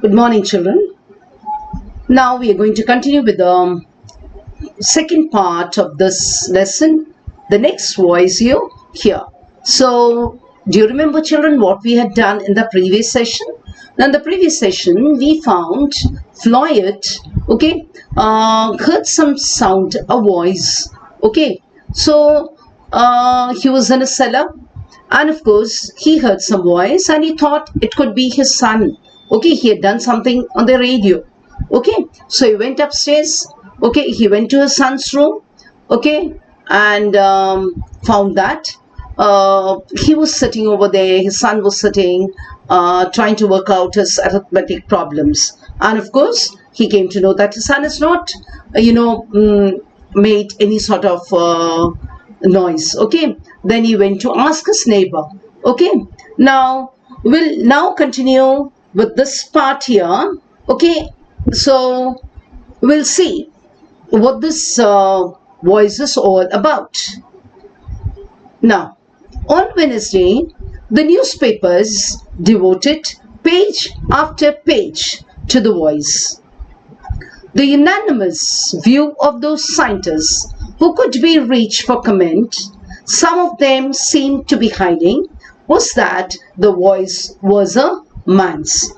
Good morning, children. Now we are going to continue with the second part of this lesson. The next voice you hear. So, do you remember, children, what we had done in the previous session? Now, in the previous session, we found Floyd, heard some sound, a voice. So he was in a cellar, and of course, he heard some voice, and he thought it could be his son. He had done something on the radio. So he went upstairs. He went to his son's room. And found that he was sitting over there. His son was sitting, trying to work out his arithmetic problems. And of course, he came to know that his son is not, made any sort of noise. Then he went to ask his neighbor. Now we'll now continue with this part here. So we'll see what this voice is all about. Now, on Wednesday, the newspapers devoted page after page to the voice. The unanimous view of those scientists who could be reached for comment, some of them seemed to be hiding, was that the voice was a man's.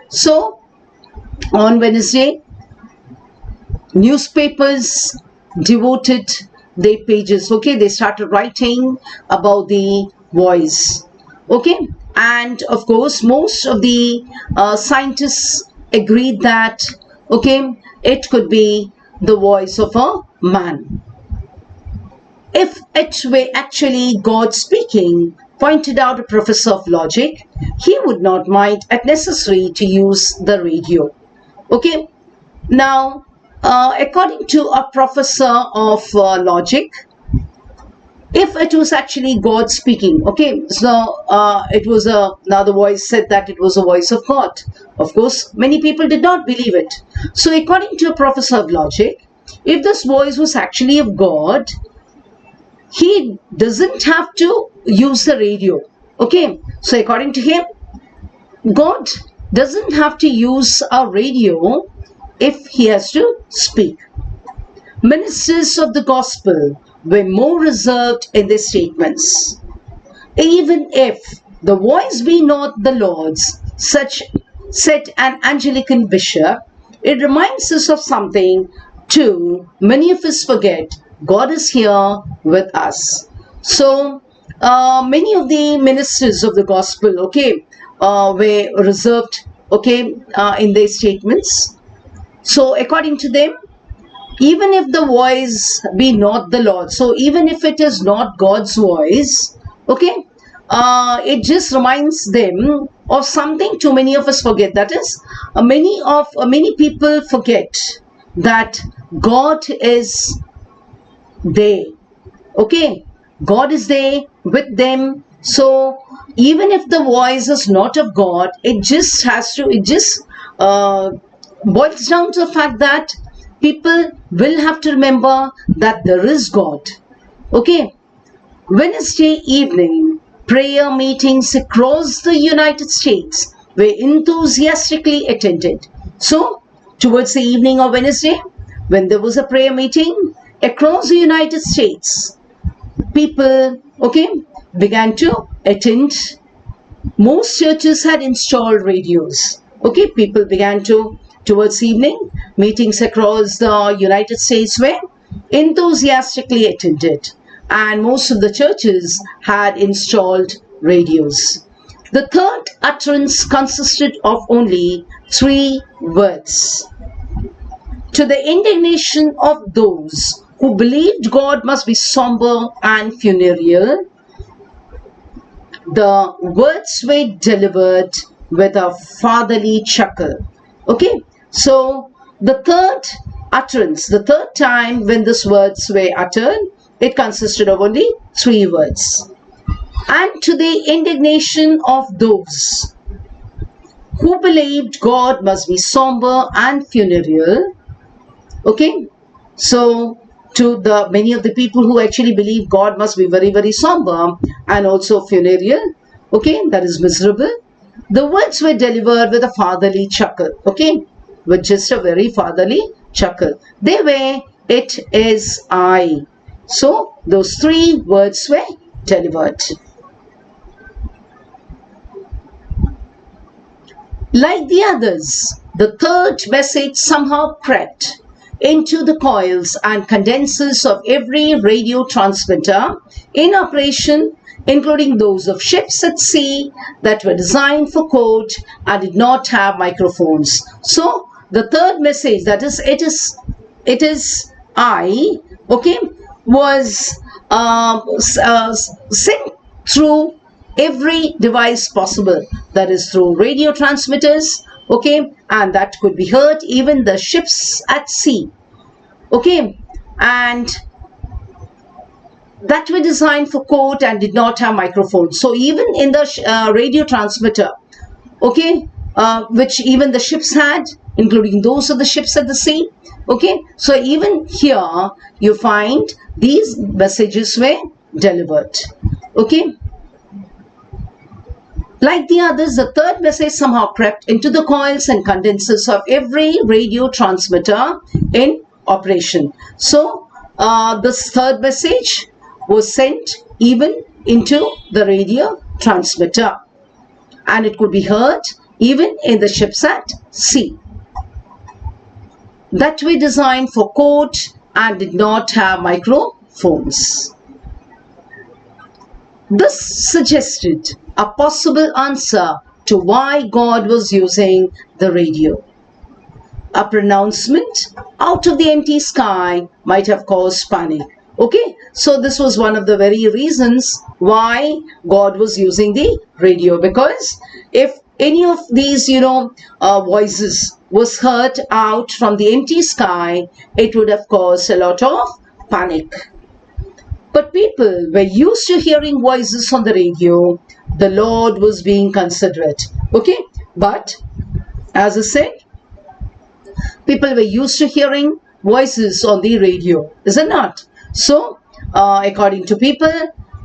So on Wednesday, newspapers devoted their pages. They started writing about the voice. And of course, most of the scientists agreed that it could be the voice of a man. If it were actually God speaking, pointed out a professor of logic, he would not mind it necessary to use the radio. Now, according to a professor of logic, if it was actually God speaking, so it was now the voice said that it was a voice of God. Of course, many people did not believe it. So according to a professor of logic, if this voice was actually of God, he doesn't have to use the radio. So according to him, God doesn't have to use a radio if he has to speak. Ministers of the gospel were more reserved in their statements. Even if the voice be not the Lord's, said an Anglican bishop, it reminds us of something too many of us forget. God is here with us. So many of the ministers of the gospel were reserved in their statements. So according to them, even if the voice be not the Lord, so even if it is not God's voice, it just reminds them of something too many of us forget. That is, many people forget that God is there. God is there with them. So even if the voice is not of God, it just boils down to the fact that people will have to remember that there is God. Wednesday evening prayer meetings across the United States were enthusiastically attended. So towards the evening of Wednesday, when there was a prayer meeting across the United States, people began to attend. Most churches had installed radios. People began to, towards evening, meetings across the United States were enthusiastically attended, and most of the churches had installed radios. The third utterance consisted of only 3 words. To the indignation of those who believed God must be somber and funereal, the words were delivered with a fatherly chuckle. So the third utterance, the third time when these words were uttered, it consisted of only 3 words. And to the indignation of those who believed God must be somber and funereal. So to the many of the people who actually believe God must be very, very somber and also funereal, that is miserable. The words were delivered with a fatherly chuckle, okay, with just a very fatherly chuckle. They were, "It is I." So those three words were delivered. Like the others, the third message somehow crept into the coils and condensers of every radio transmitter in operation, including those of ships at sea that were designed for code and did not have microphones. So the third message, that is, it is I, okay, was sent through every device possible, that is through radio transmitters, okay, and that could be heard even the ships at sea, okay, and that were designed for code and did not have microphones. So even in the radio transmitter, okay, which even the ships had, including those of the ships at the sea, okay, so even here you find these messages were delivered, okay. Like the others, the third message somehow crept into the coils and condensers of every radio transmitter in operation. So this third message was sent even into the radio transmitter, and it could be heard even in the ships at sea that were designed for code and did not have microphones. This suggested a possible answer to why God was using the radio. A pronouncement out of the empty sky might have caused panic. Okay, so this was one of the very reasons why God was using the radio, because if any of these, voices was heard out from the empty sky, it would have caused a lot of panic. But people were used to hearing voices on the radio. The Lord was being considerate. Okay, but as I said, people were used to hearing voices on the radio, is it not? So, according to people,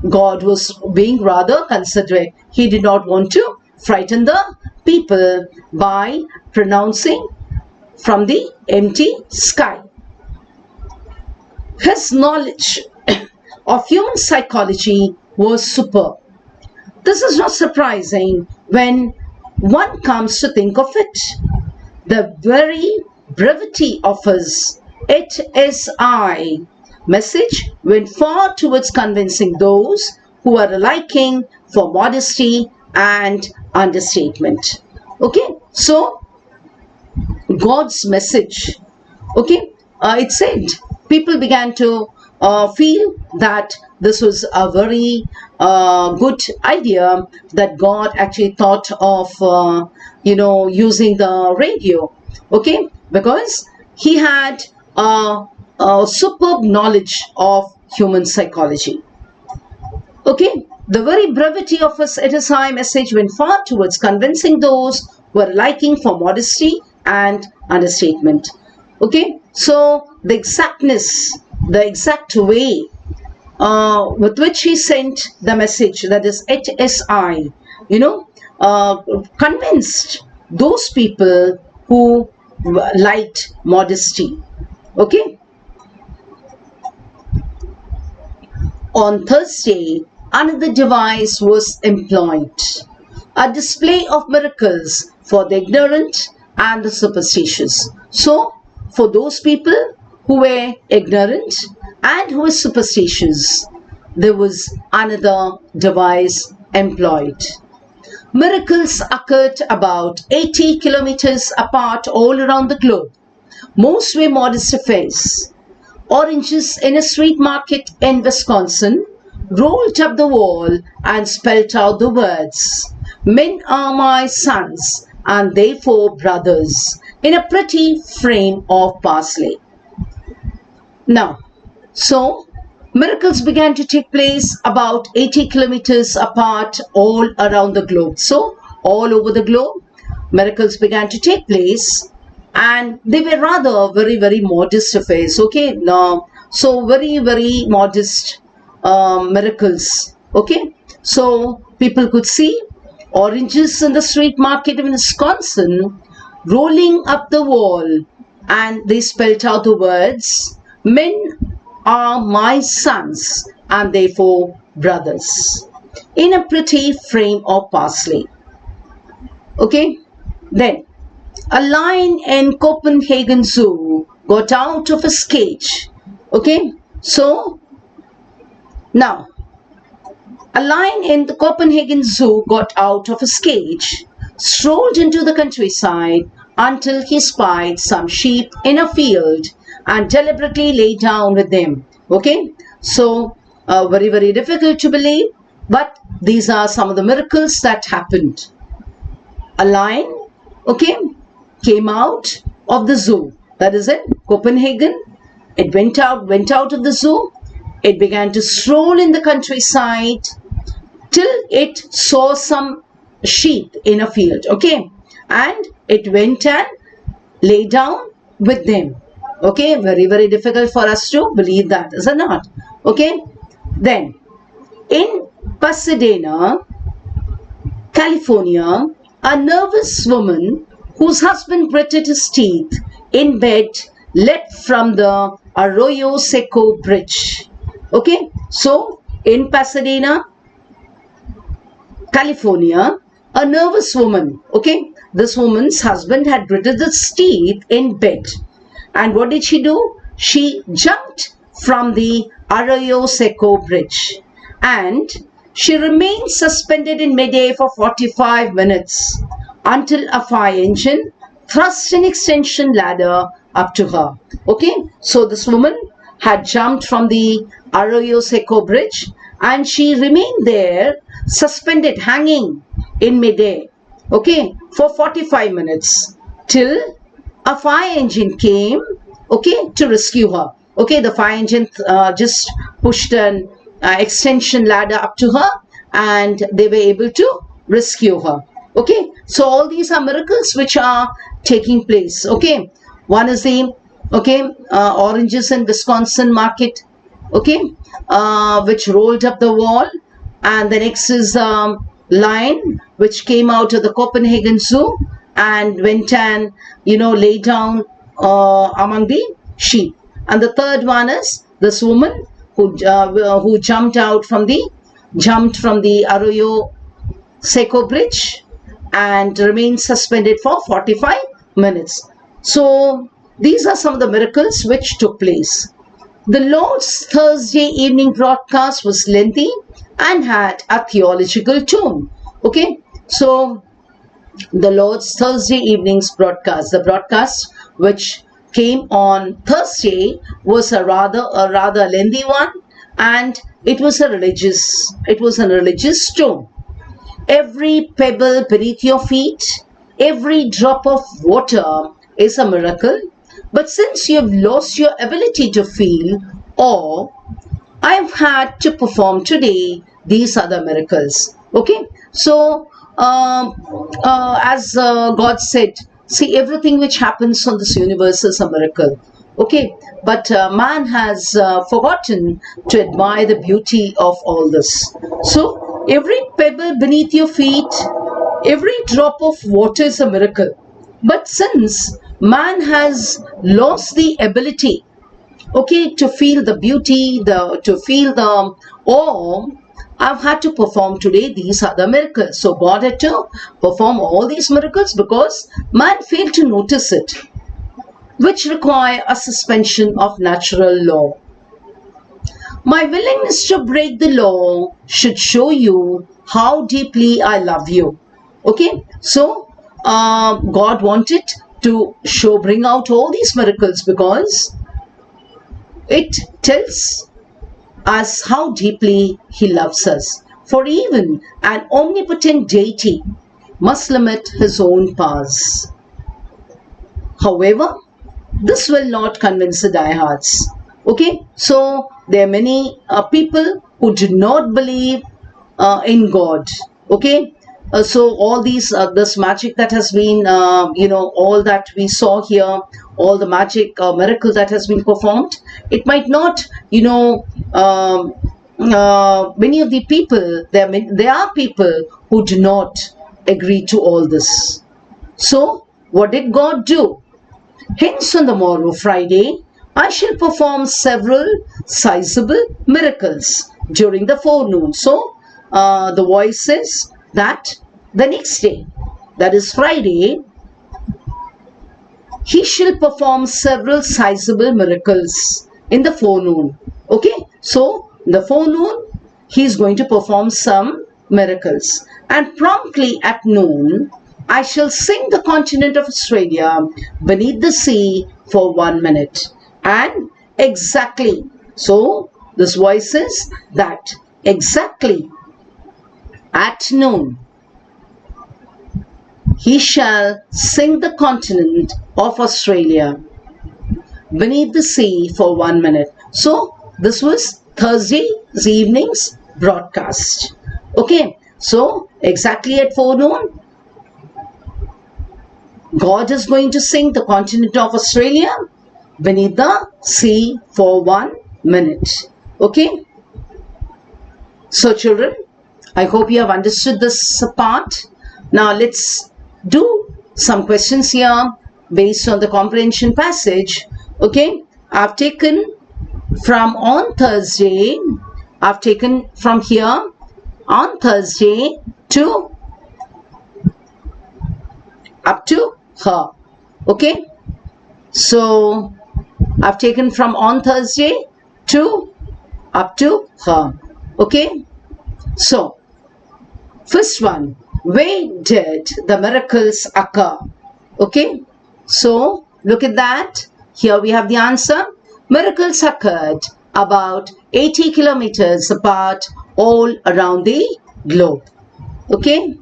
God was being rather considerate. He did not want to frighten the people by pronouncing from the empty sky. His knowledge of human psychology was superb. This is not surprising when one comes to think of it. The very brevity of his "It is I" message went far towards convincing those who are a liking for modesty and understatement. Okay, so God's message, okay, it said people began to feel that this was a very good idea, that God actually thought of, using the radio, okay, because he had a superb knowledge of human psychology. Okay, the very brevity of his "It is I" message went far towards convincing those who were liking for modesty and understatement. Okay, so the exactness, the exact way with which he sent the message, that is "It is I," convinced those people who liked modesty. Okay. On Thursday, another device was employed, a display of miracles for the ignorant and the superstitious. So, for those people who were ignorant and who were superstitious, there was another device employed. Miracles occurred about 80 kilometers apart all around the globe. Most were modest affairs. Oranges in a street market in Wisconsin rolled up the wall and spelt out the words, "Men are my sons, and they 4 brothers," in a pretty frame of parsley. Now, so miracles began to take place about 80 kilometers apart all around the globe. So, all over the globe, miracles began to take place, and they were rather very, very modest affairs. Okay, now, so very, very modest miracles. Okay, so people could see oranges in the street market in Wisconsin, rolling up the wall, and they spelt out the words, "Men are my sons and therefore brothers," in a pretty frame of parsley. Okay, then a lion in Copenhagen Zoo got out of his cage. Okay, so now a lion in the Copenhagen Zoo got out of his cage, strolled into the countryside until he spied some sheep in a field and deliberately lay down with them. Okay, so very, very difficult to believe, but these are some of the miracles that happened. A lion, okay, came out of the zoo, that is in Copenhagen. It went out of the zoo. It began to stroll in the countryside till it saw some sheep in a field, okay, and it went and lay down with them. Okay, very, very difficult for us to believe that, is it not? Okay, then in Pasadena, California, a nervous woman whose husband gritted his teeth in bed leapt from the Arroyo Seco Bridge. Okay, so in Pasadena, California, a nervous woman, okay, this woman's husband had gritted his teeth in bed. And what did she do? She jumped from the Arroyo Seco Bridge and she remained suspended in midair for 45 minutes until a fire engine thrust an extension ladder up to her. Okay, so this woman had jumped from the Arroyo Seco Bridge and she remained there suspended, hanging in midair, okay, for 45 minutes till a fire engine came, okay, to rescue her. Okay, the fire engine just pushed an extension ladder up to her and they were able to rescue her. Okay, so all these are miracles which are taking place. Okay, one is the oranges in Wisconsin market, okay, which rolled up the wall, and the next is lion which came out of the Copenhagen Zoo and went and lay down among the sheep, and the third one is this woman who jumped from the Arroyo Seco Bridge and remained suspended for 45 minutes. So these are some of the miracles which took place. The Lord's Thursday evening broadcast was lengthy and had a theological tone. Okay, so the Lord's Thursday evening's broadcast, the broadcast which came on Thursday, was a rather lengthy one, and it was a religious tone. Every pebble beneath your feet, every drop of water is a miracle. But since you have lost your ability to feel awe, I have had to perform today these other miracles. Okay, so as God said, see, everything which happens on this universe is a miracle. Okay, but man has forgotten to admire the beauty of all this. So every pebble beneath your feet, every drop of water is a miracle. But since man has lost the ability, okay, to feel the beauty, to feel the awe, I've had to perform today these other miracles. So God had to perform all these miracles because man failed to notice it, which require a suspension of natural law. My willingness to break the law should show you how deeply I love you. Okay, so God wanted to bring out all these miracles because it tells us how deeply He loves us. For even an omnipotent deity must limit His own powers. However, this will not convince the diehards. Okay, so there are many people who do not believe in God. Okay, so all these this magic that has been all that we saw here, all the magic miracle that has been performed, it might not many of the people, there are people who do not agreed to all this. So, what did God do? Hence, on the morrow, Friday, I shall perform several sizable miracles during the forenoon. So, the voice says that the next day, that is Friday, he shall perform several sizable miracles in the forenoon. Okay, so in the forenoon, he is going to perform some miracles. And promptly at noon, I shall sing the continent of Australia beneath the sea for 1 minute. And exactly, so this voice says that exactly at noon, he shall sing the continent of Australia beneath the sea for 1 minute. So this was Thursday's evening's broadcast. Okay, so exactly at forenoon, God is going to sing the continent of Australia beneath the sea for 1 minute. Okay, so children, I hope you have understood this part. Now let's do some questions here based on the comprehension passage. Okay, I've taken from on Thursday, I've taken from here on Thursday to up to her. Okay, so I've taken from on Thursday to up to her. Okay, so first one, where did the miracles occur? Okay, so look at that. Here we have the answer. Miracles occurred about 80 kilometers apart all around the globe. Okay,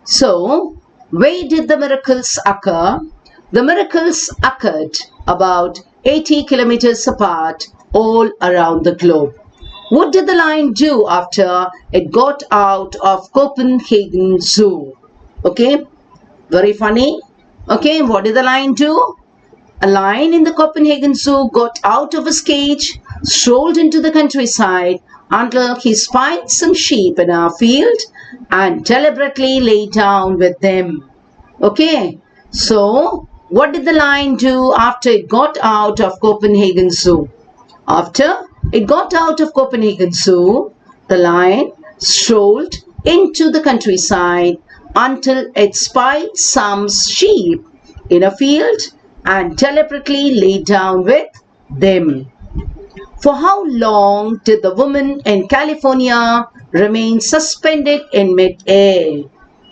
so where did the miracles occur? The miracles occurred about 80 kilometers apart all around the globe. What did the lion do after it got out of Copenhagen Zoo? Okay, very funny. Okay, what did the lion do? A lion in the Copenhagen Zoo got out of his cage, strolled into the countryside until he spied some sheep in a field and deliberately lay down with them. Okay, so what did the lion do after it got out of Copenhagen Zoo? After it got out of Copenhagen Zoo, the lion strolled into the countryside until it spied some sheep in a field and deliberately lay down with them. For how long did the woman in California remain suspended in mid-air?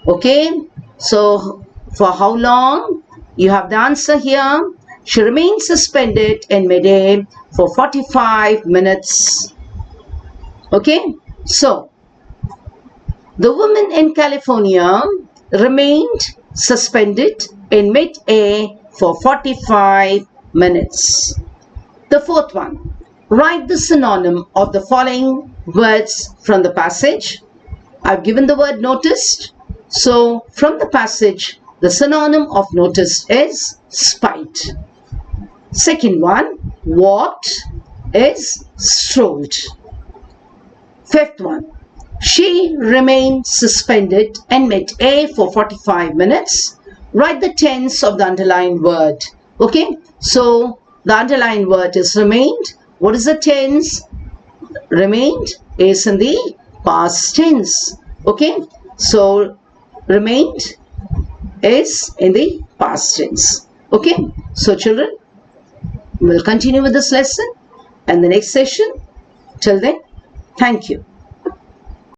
Okay, so for how long? You have the answer here. She remained suspended in mid-air for 45 minutes. Okay, so the woman in California remained suspended in mid-air for 45 minutes. The fourth one, write the synonym of the following words from the passage. I've given the word noticed. So from the passage, the synonym of noticed is spite. Second one, walked is strolled. Fifth one, she remained suspended in mid-air for 45 minutes. Write the tense of the underlined word. Okay, so the underlined word is remained. What is the tense? Remained is in the past tense. Okay, so remained is in the past tense. Okay, so children, we'll continue with this lesson and the next session. Till then, thank you.